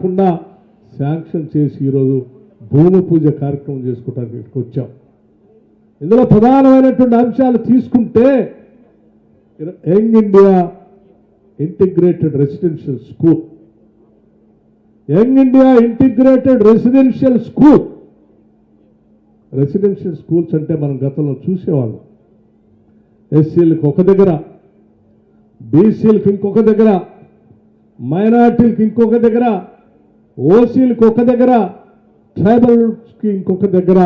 కాకుండా శాంక్షన్ చేసి ఈరోజు భూమి పూజ కార్యక్రమం చేసుకోవడానికి వచ్చాం. ఇందులో ప్రధానమైనటువంటి అంశాలు తీసుకుంటే young India integrated residential school, young India integrated residential school. Residential schools అంటే మనం గతంలో చూసేవాళ్ళం. ఎస్సీలకు ఒక దగ్గర, బీసీలకు ఇంకొక దగ్గర, మైనార్టీలకు ఇంకొక దగ్గర, ఓసీలకు ఒక దగ్గర, ట్రైబల్స్కి ఇంకొక దగ్గర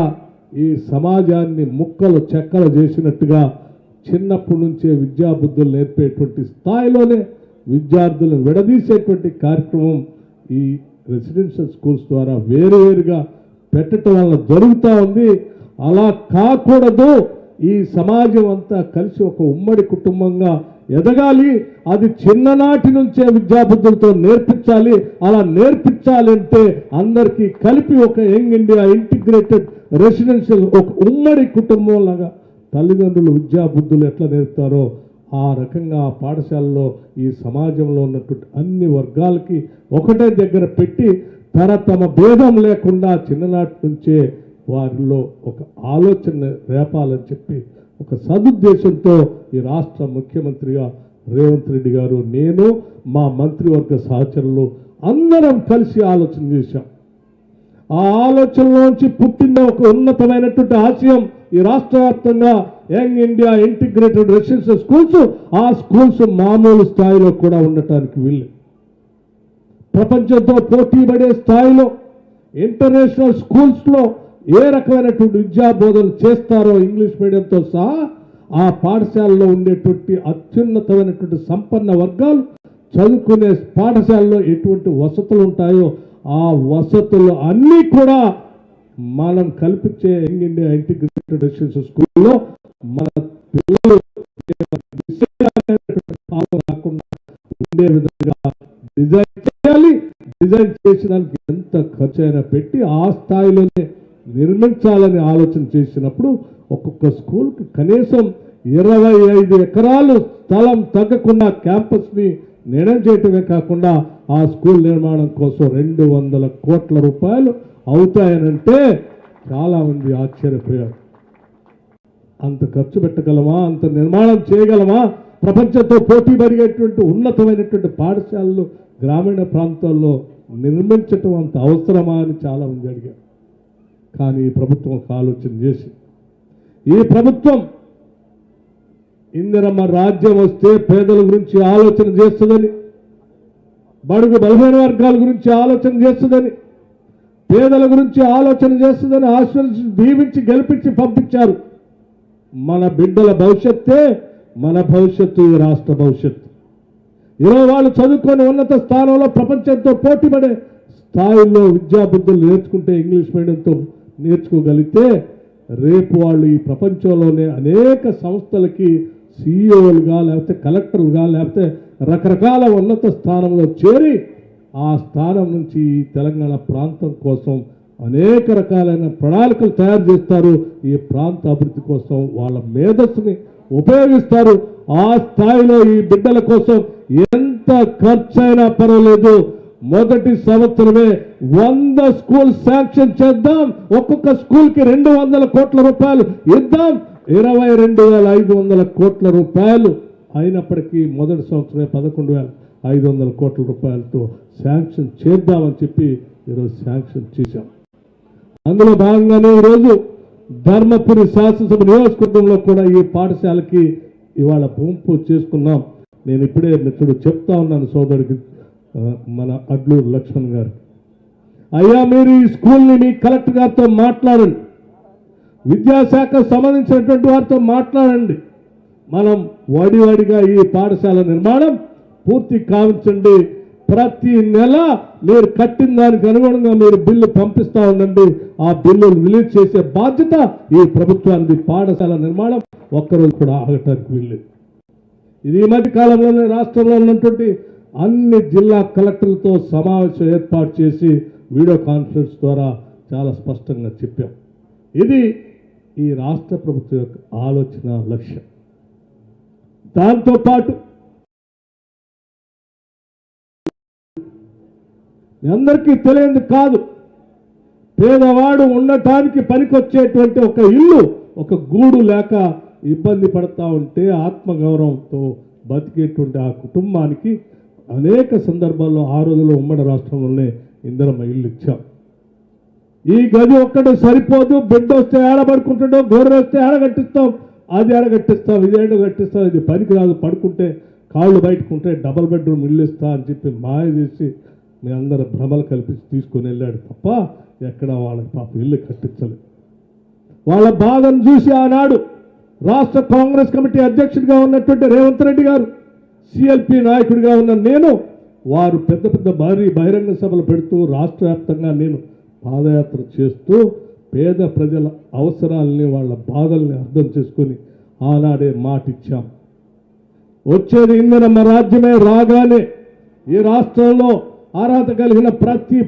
ఈ సమాజాన్ని ముక్కలు చెక్కలు చేసినట్టుగా చిన్నప్పటి నుంచే విద్యాబుద్ధులు నేర్పేటువంటి స్థాయిలోనే విద్యార్థులను విడదీసేటువంటి కార్యక్రమం ఈ రెసిడెన్షియల్ స్కూల్స్ ద్వారా వేరువేరుగా పెట్టడం వల్ల జరుగుతూ ఉంది. అలా కాకూడదు. ఈ సమాజం అంతా కలిసి ఒక ఉమ్మడి కుటుంబంగా ఎదగాలి. అది చిన్ననాటి నుంచే విద్యాబుద్ధులతో నేర్పించాలి. అలా నేర్పించాలంటే అందరికీ కలిపి ఒక యంగ్ ఇండియా ఇంటిగ్రేటెడ్ రెసిడెన్షియల్ ఒక ఉమ్మడి కుటుంబం లాగా తల్లిదండ్రులు విద్యాబుద్ధులు ఎట్లా నేర్పుతారో ఆ రకంగా ఆ పాఠశాలలో ఈ సమాజంలో ఉన్నటువంటి అన్ని వర్గాలకి ఒకటే దగ్గర పెట్టి తమ భేదం లేకుండా చిన్ననాటి నుంచే వారిలో ఒక ఆలోచన రేపాలని చెప్పి ఒక సదుద్దేశంతో ఈ రాష్ట్ర ముఖ్యమంత్రిగా రేవంత్ రెడ్డి గారు, నేను, మా మంత్రివర్గ సహచరులు అందరం కలిసి ఆలోచన చేశాం. ఆ ఆలోచనలోంచి పుట్టిన ఒక ఉన్నతమైనటువంటి ఆశయం ఈ రాష్ట్ర వ్యాప్తంగా young India integrated residential schools. ఆ స్కూల్స్ మామూలు స్థాయిలో కూడా ఉండటానికి వీళ్ళు ప్రపంచంతో పోటీ పడే స్థాయిలో ఇంటర్నేషనల్ స్కూల్స్లో ఏ రకమైనటువంటి విద్యా బోధన చేస్తారో ఇంగ్లీష్ మీడియంతో సహా ఆ పాఠశాలలో ఉండేటువంటి అత్యున్నతమైనటువంటి సంపన్న వర్గాలు చదువుకునే పాఠశాలలో ఎటువంటి వసతులు ఉంటాయో ఆ వసతులు అన్నీ కూడా మనం కల్పించే యంగ్ ఇండియా ఇంటిగ్రేటెడ్ రెసిడెన్షియల్ స్కూల్లో మన పిల్లలు రాకుండా ఉండే విధంగా డిజైన్ చేయాలి. డిజైన్ చేసినానికి ఎంత ఖర్చు అయినా పెట్టి ఆ స్థాయిలోనే నిర్మించాలని ఆలోచన చేసినప్పుడు ఒక్కొక్క స్కూల్కి కనీసం 25 ఎకరాలు స్థలం తగ్గకుండా క్యాంపస్ని నిర్ణయం చేయటమే కాకుండా ఆ స్కూల్ నిర్మాణం కోసం 200 కోట్ల రూపాయలు అవుతాయనంటే చాలామంది ఆశ్చర్యపోయారు. అంత ఖర్చు పెట్టగలమా? అంత నిర్మాణం చేయగలమా? ప్రపంచంతో పోటీ పడిగేటువంటి ఉన్నతమైనటువంటి పాఠశాలలు గ్రామీణ ప్రాంతాల్లో నిర్మించటం అంత అవసరమా అని చాలామంది అడిగారు. కానీ ఈ ప్రభుత్వం ఒక ఆలోచన చేసి, ఈ ప్రభుత్వం ఇందిరమ్మ రాజ్యం వస్తే పేదల గురించి ఆలోచన చేస్తుందని, బడుగు బలహీన వర్గాల గురించి ఆలోచన చేస్తుందని, పేదల గురించి ఆలోచన చేస్తుందని ఆశీర్వదించి దీవించి గెలిపించి పంపించారు. మన బిడ్డల భవిష్యత్తే మన భవిష్యత్తు, ఈ రాష్ట్ర భవిష్యత్తు. ఈరోజు వాళ్ళు చదువుకొని ఉన్నత స్థానంలో ప్రపంచంతో పోటీ పడే స్థాయిలో విద్యాబుద్ధులు నేర్చుకుంటే, ఇంగ్లీష్ మీడియంతో నేర్చుకోగలిగితే రేపు వాళ్ళు ఈ ప్రపంచంలోనే అనేక సంస్థలకి సిఇఓలుగా, లేకపోతే కలెక్టర్లుగా, లేకపోతే రకరకాల ఉన్నత స్థానంలో చేరి ఆ స్థానం నుంచి ఈ తెలంగాణ ప్రాంతం కోసం అనేక రకాలైన ప్రణాళికలు తయారు చేస్తారు. ఈ ప్రాంత అభివృద్ధి కోసం వాళ్ళ మేధస్సుని ఉపయోగిస్తారు. ఆ స్థాయిలో ఈ బిడ్డల కోసం ఎంత ఖర్చైనా పర్వాలేదు, మొదటి సంవత్సరమే 100 స్కూల్ శాంక్షన్ చేద్దాం. ఒక్కొక్క స్కూల్కి 200 కోట్ల రూపాయలు ఇద్దాం. 22,500 కోట్ల రూపాయలు అయినప్పటికీ మొదటి సంవత్సరమే 11,500 కోట్ల రూపాయలతో శాంక్షన్ చేద్దామని చెప్పి ఈరోజు శాంక్షన్ చేశాం. అందులో భాగంగానే ఈరోజు ధర్మపురి శాసనసభ నియోజకవర్గంలో కూడా ఈ పాఠశాలకి ఇవాళ భూమి పూజ చేసుకున్నాం. నేను ఇప్పుడే మిత్రుడు చెప్తా ఉన్నాను సోదరుడికి, మన అడ్లూరు లక్ష్మణ్ గారు, అయ్యా మీరు ఈ స్కూల్ని మీ కలెక్టర్ గారితో మాట్లాడండి, విద్యాశాఖకు సంబంధించినటువంటి వారితో మాట్లాడండి, మనం వాడివాడిగా ఈ పాఠశాల నిర్మాణం పూర్తి కావించండి. ప్రతి నెల మీరు కట్టిన దానికి అనుగుణంగా మీరు బిల్లు పంపిస్తూ ఉండండి. ఆ బిల్లులు రిలీజ్ చేసే బాధ్యత ఈ ప్రభుత్వానికి. పాఠశాల నిర్మాణం ఒక్కరోజు కూడా ఆగటానికి వీల్లేదు. ఇది ఈ మధ్య కాలంలోనే రాష్ట్రంలో ఉన్నటువంటి అన్ని జిల్లా కలెక్టర్లతో సమావేశం ఏర్పాటు చేసి వీడియో కాన్ఫరెన్స్ ద్వారా చాలా స్పష్టంగా చెప్పాం. ఇది ఈ రాష్ట్ర ప్రభుత్వం యొక్క ఆలోచన లక్ష్యం. దాంతోపాటు మీ అందరికీ తెలియంది కాదు. పేదవాడు ఉండటానికి పనికొచ్చేటువంటి ఒక ఇల్లు, ఒక గూడు లేక ఇబ్బంది పడతా ఉంటే ఆత్మగౌరవంతో బతికేటువంటి ఆ కుటుంబానికి అనేక సందర్భాల్లో ఆ రోజుల్లో ఉమ్మడి రాష్ట్రంలోనే ఇందిరమ్మ ఇల్లు ఇచ్చాం. ఈ గది ఒక్కటే సరిపోదు, బిడ్డ వస్తే ఏడబడుకుంటాడో, గొర్రె వస్తే ఏడగట్టిస్తాం, అది ఏడగట్టిస్తాం, ఇది ఏడగట్టిస్తాం, ఇది పనికి రాదు, పడుకుంటే కాళ్ళు బయటకుంటే డబల్ బెడ్రూమ్ ఇల్లు ఇస్తా అని చెప్పి మాయ చేసి మీ అందరూ భ్రమలు కల్పించి తీసుకొని వెళ్ళాడు తప్ప ఎక్కడ వాళ్ళకి పాప ఇల్లు కట్టించలేదు. వాళ్ళ బాధను చూసి ఆనాడు రాష్ట్ర కాంగ్రెస్ కమిటీ అధ్యక్షుడిగా ఉన్నటువంటి రేవంత్ రెడ్డి గారు, సిఎల్పి నాయకుడిగా ఉన్న నేను, వారు పెద్ద పెద్ద భారీ బహిరంగ సభలు పెడుతూ రాష్ట్ర వ్యాప్తంగా నేను పాదయాత్ర చేస్తూ పేద ప్రజల అవసరాలని వాళ్ళ బాధల్ని అర్థం చేసుకొని ఆనాడే మాటిచ్చాం. వచ్చేది ఇందిరమ్మ రాజ్యమే, రాగానే ఈ రాష్ట్రంలో అర్హత కలిగిన ప్రతి